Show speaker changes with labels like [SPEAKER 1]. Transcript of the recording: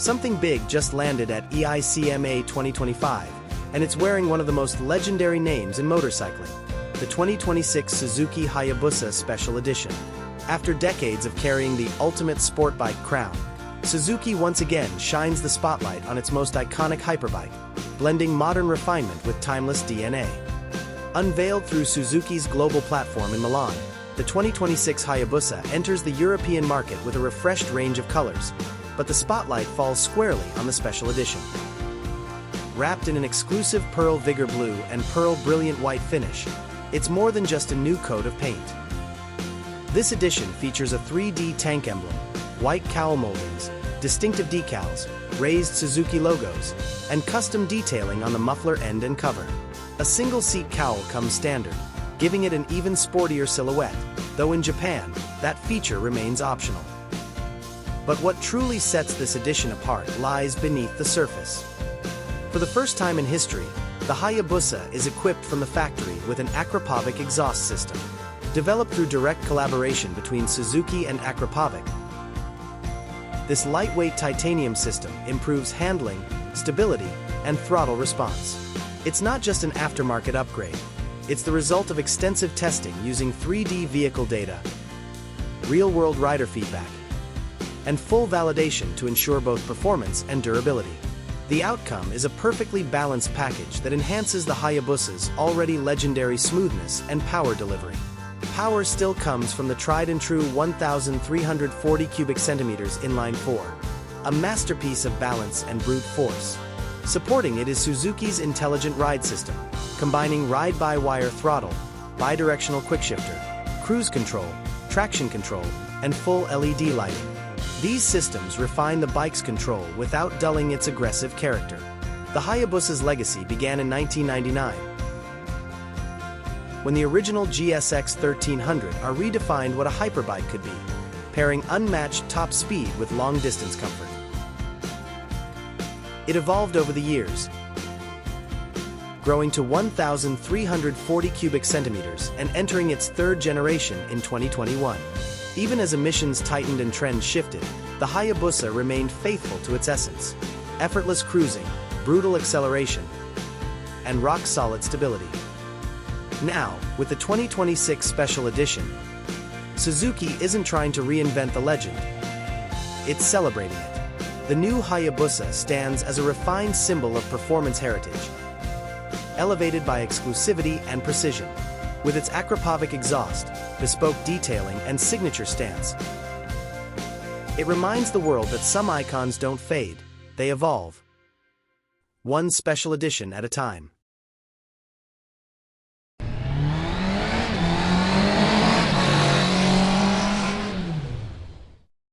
[SPEAKER 1] Something big just landed at EICMA 2025, and it's wearing one of the most legendary names in motorcycling, the 2026 Suzuki Hayabusa Special Edition. After decades of carrying the ultimate sport bike crown, Suzuki once again shines the spotlight on its most iconic hyperbike, blending modern refinement with timeless DNA. Unveiled through Suzuki's global platform in Milan, the 2026 Hayabusa enters the European market with a refreshed range of colors, but the spotlight falls squarely on the special edition. Wrapped in an exclusive pearl Vigor blue and pearl brilliant white finish, it's more than just a new coat of paint. This edition features a 3D tank emblem, white cowl moldings, distinctive decals, raised Suzuki logos, and custom detailing on the muffler end and cover. A single-seat cowl comes standard, giving it an even sportier silhouette, though in Japan, that feature remains optional. But what truly sets this edition apart lies beneath the surface. For the first time in history, the Hayabusa is equipped from the factory with an Akrapovič exhaust system, developed through direct collaboration between Suzuki and Akrapovič. This lightweight titanium system improves handling, stability, and throttle response. It's not just an aftermarket upgrade. It's the result of extensive testing using 3D vehicle data, real-world rider feedback, and full validation to ensure both performance and durability. The outcome is a perfectly balanced package that enhances the Hayabusa's already legendary smoothness and power delivery. Power still comes from the tried-and-true 1,340 cubic centimeters inline-four, a masterpiece of balance and brute force. Supporting it is Suzuki's Intelligent Ride System, combining ride-by-wire throttle, bi-directional quickshifter, cruise control, traction control, and full LED lighting. These systems refine the bike's control without dulling its aggressive character. The Hayabusa's legacy began in 1999, when the original GSX 1300 redefined what a hyperbike could be, pairing unmatched top speed with long-distance comfort. It evolved over the years, growing to 1,340 cubic centimeters and entering its third generation in 2021. Even as emissions tightened and trends shifted, the Hayabusa remained faithful to its essence: effortless cruising, brutal acceleration, and rock-solid stability. Now, with the 2026 Special Edition, Suzuki isn't trying to reinvent the legend, it's celebrating it. The new Hayabusa stands as a refined symbol of performance heritage, elevated by exclusivity and precision. With its Akrapovič exhaust, bespoke detailing, and signature stance, it reminds the world that some icons don't fade, they evolve, one special edition at a time.